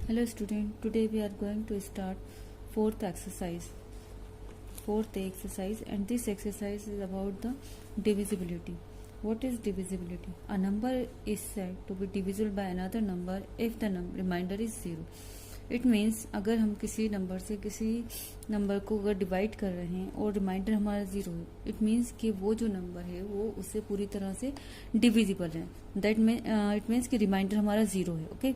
Hello student, today we are going to start fourth exercise. Fourth exercise, and this exercise is about the divisibility. What is divisibility? A number is said to be divisible by another number if the remainder is zero. It means अगर हम किसी number से किसी number को अगर divide कर रहे हैं और रिमाइंडर हमारा जीरो है, इट मीन्स कि वो जो नंबर है वो उससे पूरी तरह से डिविजिबल है. दैट इट मीन्स कि रिमाइंडर हमारा जीरो है. Okay,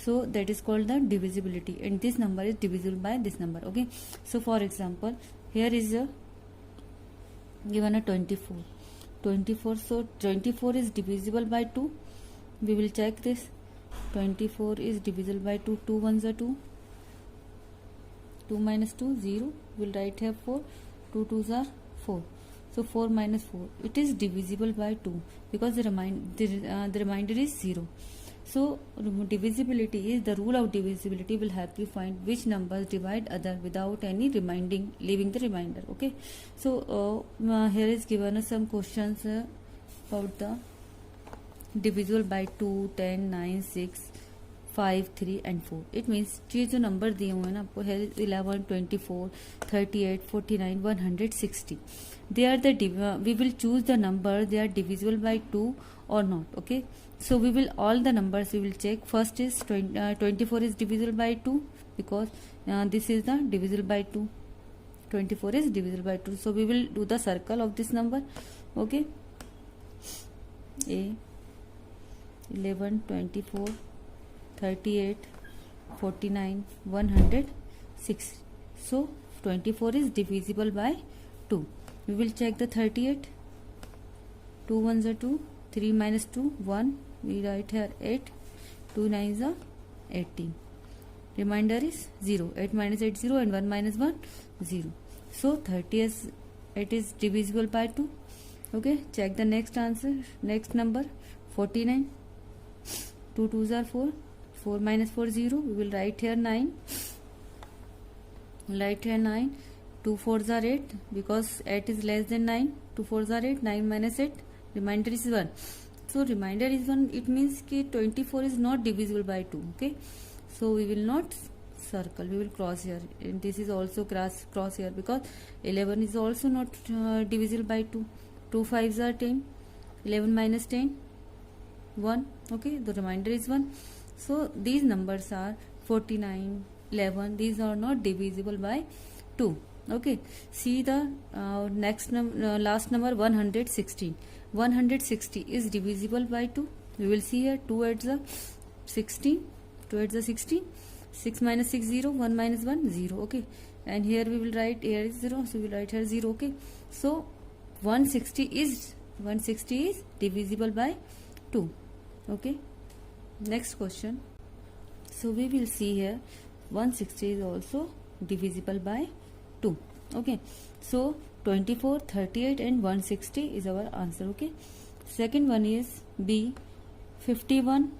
so that is called the divisibility and this number is divisible by this number. Okay, so for example here is given a 24. So 24 is divisible by 2. We will check this. 24 is divisible by 2. 2 ones are 2. 2 minus 2 0. We'll write here 4. 2 twos are 4. So 4 minus 4. It is divisible by 2 because the remainder is 0. So divisibility is the rule of divisibility will help you find which numbers divide other without any leaving the remainder. Okay, so here is given us some questions about the divisible by 2, 10, 9, 6, 5, 3 and 4. It means ये जो number दिए हुए हैं ना आपको है 11, 24, 38, 49, 160. They are the we will choose the number they are divisible by 2 or not. Okay, so we will all the numbers we will check. First is 24 is divisible by 2 because this is the divisible by 2. 24 is divisible by 2. So we will do the circle of this number. Okay, A 11, 24, 38, 49, 106. So 24 is divisible by 2. We will check the 38. 2 ones are 2. 3 minus 2 1. We write here 8. 2 nines are 18. Remainder is 0. 8 minus 8 0 and 1 minus 1 0. So 30 is it is divisible by 2. Okay, check the next answer. Next number 49. 2 twos are 4. 4 minus 4 0. We will write here 9. Write here 9. 2 fours are 8 because 8 is less than 9. 2 fours are 8. 9 minus 8. Remainder is 1. So remainder is 1. It means that 24 is not divisible by 2. Okay, so we will not circle. We will cross here. And this is also cross here because 11 is also not divisible by 2. 2 fives are 10. 11 minus 10. 1. Okay, the remainder is 1. So these numbers are 49, 11. These are not divisible by 2. Okay, see the last number 116. 160 is divisible by 2. We will see here 2 8s are 16. 2 8s are 16. 6 minus 6 0. 1 minus 1 0. Okay, and here we will write here is 0. So we will write here 0. Okay, so 160 is divisible by 2. Okay, next question. So we will see here 160 is also divisible by 2. Okay, so 24, 38 and 160 is our answer. Okay, second one is B 51,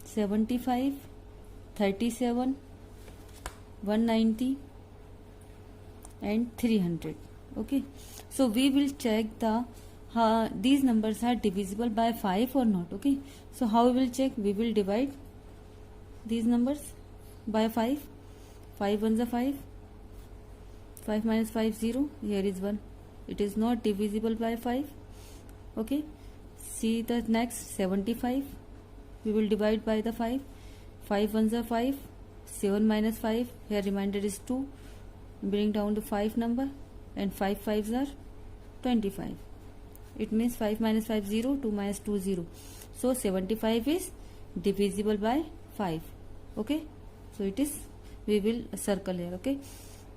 75, 37, 190 and 300. Okay, so we will check the these numbers are divisible by 5 or not. Okay, so how we will check? We will divide these numbers by 5. 5 ones are 5. 5 minus 5 0. Here is 1. It is not divisible by 5. Okay, see the next 75. We will divide by the 5. 5 ones are 5. 7 minus 5. Here remainder is 2. Bring down the 5 number and 5 fives are 25. It means 5 minus 5 0. 2 minus 2 0. So 75 is divisible by 5. Okay, so it is, we will circle here. Okay,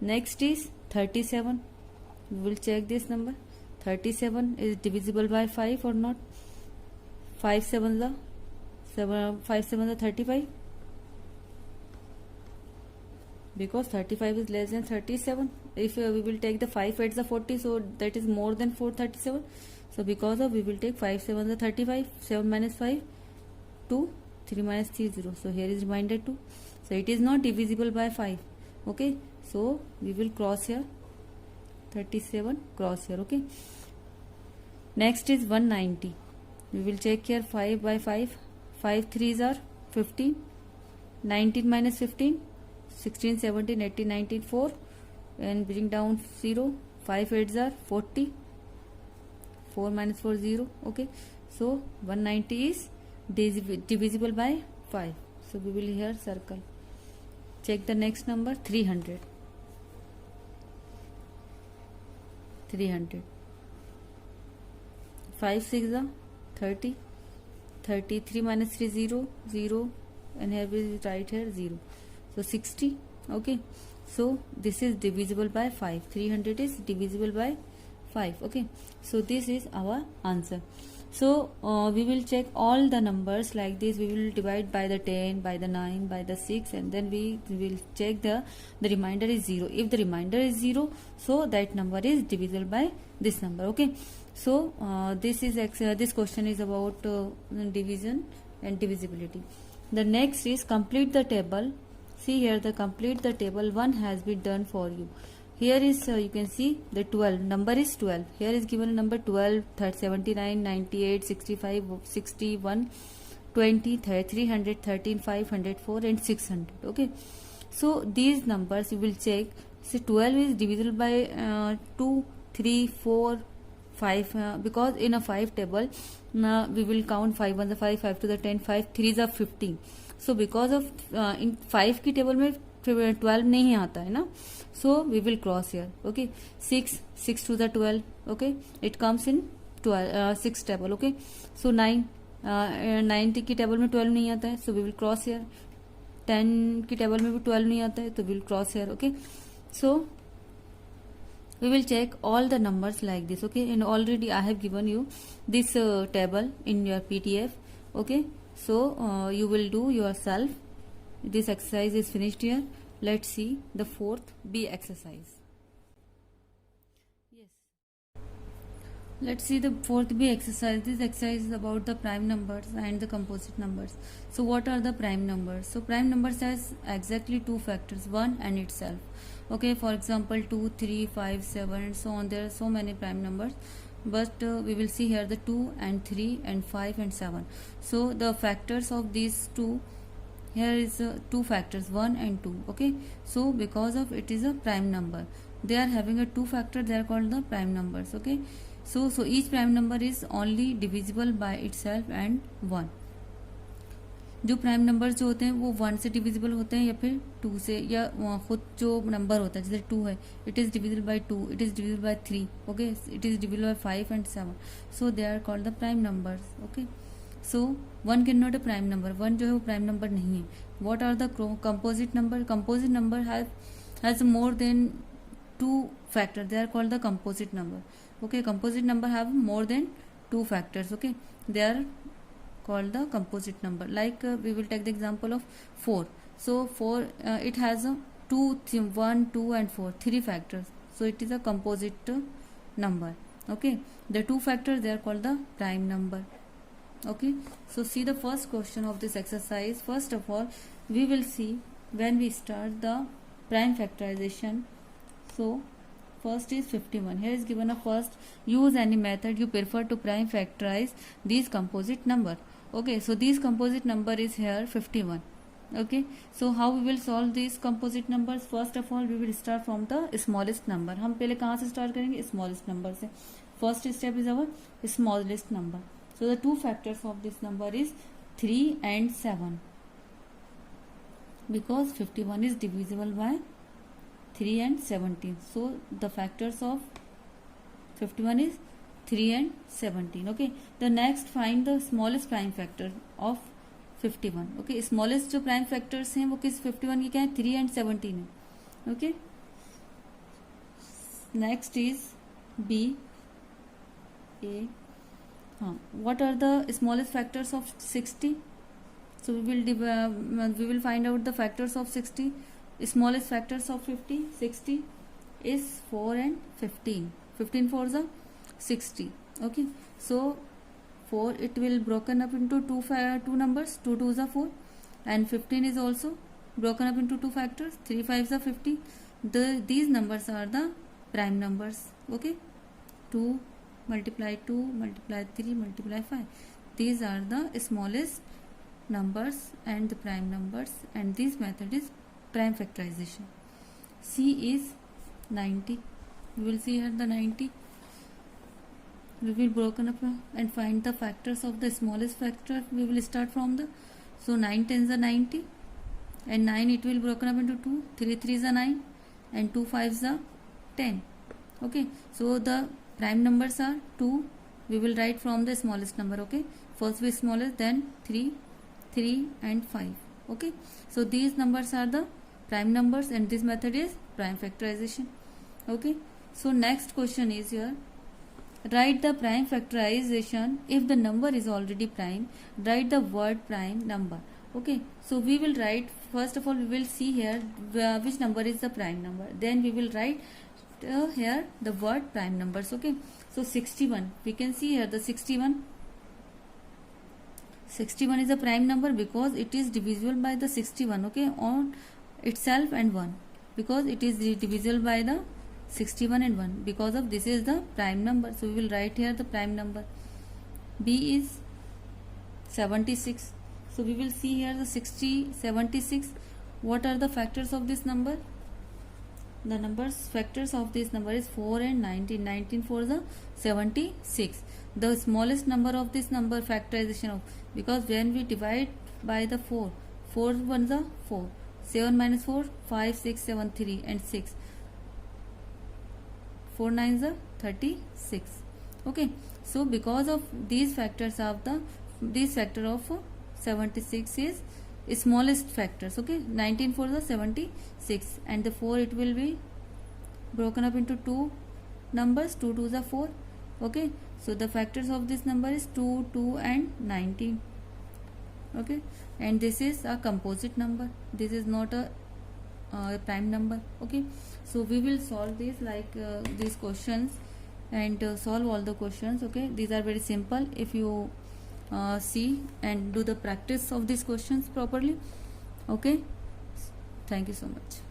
next is 37. We will check this number. 37 is divisible by 5 or not. 5 sevens are 35 because 35 is less than 37. If we will take the 5 8s are 40, so that is more than 437. So because of we will take 5 sevens are 35. 7 minus 5 2. 3 minus 3 0. So here is remainder 2. So it is not divisible by 5. Okay, so we will cross here 37, cross here. Okay, next is 190. We will check here 5 by 5. 5 threes are 15. 19 minus 15, 16, 17, 18, 19, 4, and bring down 0. 5 8s are 40. 4 minus 4 0. Okay, so 190 is divisible by 5. So we will here circle. Check the next number. 300. 300. 5 6 are 30. 33 minus 3 0 0, and here we write here 0. So 60. Okay, so this is divisible by 5. 300 is divisible by 5. Okay, so this is our answer. So we will check all the numbers like this. We will divide by the 10, by the 9, by the 6, and then we will check the remainder is 0. If the remainder is 0, so that number is divisible by this number. Okay, so this question is about division and divisibility. The next is complete the table. See here, the complete the table 1 has been done for you. Here is you can see the 12 number is 12. Here is given a number 12, 79, 98, 65, 61, 20, 300, 13, 500, 4, and 600. Okay, so these numbers you will check. See, 12 is divisible by 2, 3, 4, 5, because in a 5 table we will count 5 1 the 5, 5 to the 10, 5 3s are 15. So because of in 5 की table में 12 नहीं आता है ना, so we will cross here. Okay, 6 to the 12. Okay, it comes in 12 6 table. Okay, so 9 की table में 12 नहीं आता है, so we will cross here. 10 की टेबल में भी 12 नहीं आता है, तो we will cross here. Okay, so we will check all the numbers like this. Okay, and already I have given you this table in your PDF. Okay, so you will do yourself. This exercise is finished here. Let's see the 4th B exercise. Yes, let's see the 4th B exercise. This exercise is about the prime numbers and the composite numbers. So what are the prime numbers? So prime numbers has exactly two factors, 1 and itself. Okay, for example 2, 3, 5, 7, and so on. There are so many prime numbers, but we will see here the 2 and 3 and 5 and 7. So the factors of these two, here is two factors, 1 and 2. Okay, so because of it is a prime number, they are having a two factor, they are called the prime numbers. Okay, so each prime number is only divisible by itself and 1. जो prime number जो होते हैं वो 1 से divisible होते हैं या फिर 2 से, या खुद जो नंबर होता है जैसे 2 है, it is divisible by 2, it is divisible by 3. Okay, it is divisible by 5 and 7. So they are called the prime numbers. Okay, so 1 can not a prime number. 1 जो है वो प्राइम नंबर नहीं है. What are the composite number? Composite number has more than 2 factor, they are called the composite number. Okay, composite number have more than 2 factors. Okay, they are called the composite number. Like we will take the example of 4. So 4 it has a 1, 2 and 4, 3 factors. So it is a composite number. Okay, the 2 factors, they are called the prime number. Okay, so see the first question of this exercise. First of all, we will see when we start the prime factorization. So first is 51. Here is given a first, use any method you prefer to prime factorize these composite number. Okay, so this composite number is here 51. Okay, so how we will solve these composite numbers? First of all, we will start from the smallest number. हम पहले कहाँ से start करेंगे? Smallest number से. First step is our smallest number. So the two factors of this number is 3 and 7. Because 51 is divisible by 3 and 17. So the factors of 51 is 3 and 17. Okay, the next find the smallest prime factor of 51. Okay, smallest जो prime factors हैं वो किस 51 की क्या है? 3 and 17 है. Okay, next is B, A. What are the smallest factors of 60? So we will find out the factors of 60. Smallest factors of 50, 60 is 4 and 15. 15 4s are 60. Okay, so 4 it will broken up into two numbers. 2 2s are 4, and 15 is also broken up into two factors. 3 5s are 50. These numbers are the prime numbers. Okay, 2 multiply 2 multiply 3 multiply 5. These are the smallest numbers and the prime numbers, and this method is prime factorization. C is 90. We will see here the 90. We will broken up and find the factors of the smallest factor. We will start from the, so 9 tens are 90, and 9 it will broken up into 2, 3 3s are 9, and 2 5s are 10. Okay, so the prime numbers are 2. We will write from the smallest number. Okay, first with smallest, then 3, 3 and 5. Okay, so these numbers are the prime numbers, and this method is prime factorization. Okay, so next question is here, write the prime factorization if the number is already prime. Write the word prime number. Okay, so we will write, first of all we will see here which number is the prime number, then we will write here the word prime numbers. Okay, so 61, we can see here the 61 is a prime number because it is divisible by the 61. Okay, on itself and 1, because it is divisible by the 61 and 1, because of this is the prime number. So we will write here the prime number. B is 76. So we will see here the 76. What are the factors of this number? The factors of this number is 4 and 19. 19 for the 76. The smallest number of this number factorization of, because when we divide by the 4 ones are 4, 7 minus 4, 5, 6, 7, 3 and 6, 4 nines are 36. Okay, so because of these factors of this factor of 76 is smallest factors. Okay, 19 for the 76, and the 4 it will be broken up into 2 numbers, 2 2s are 4. Okay, so the factors of this number is 2, 2 and 19. Okay, and this is a composite number, this is not a prime number. Okay, so we will solve this like these questions, and solve all the questions. Okay, these are very simple if you see and do the practice of these questions properly. Okay, thank you so much.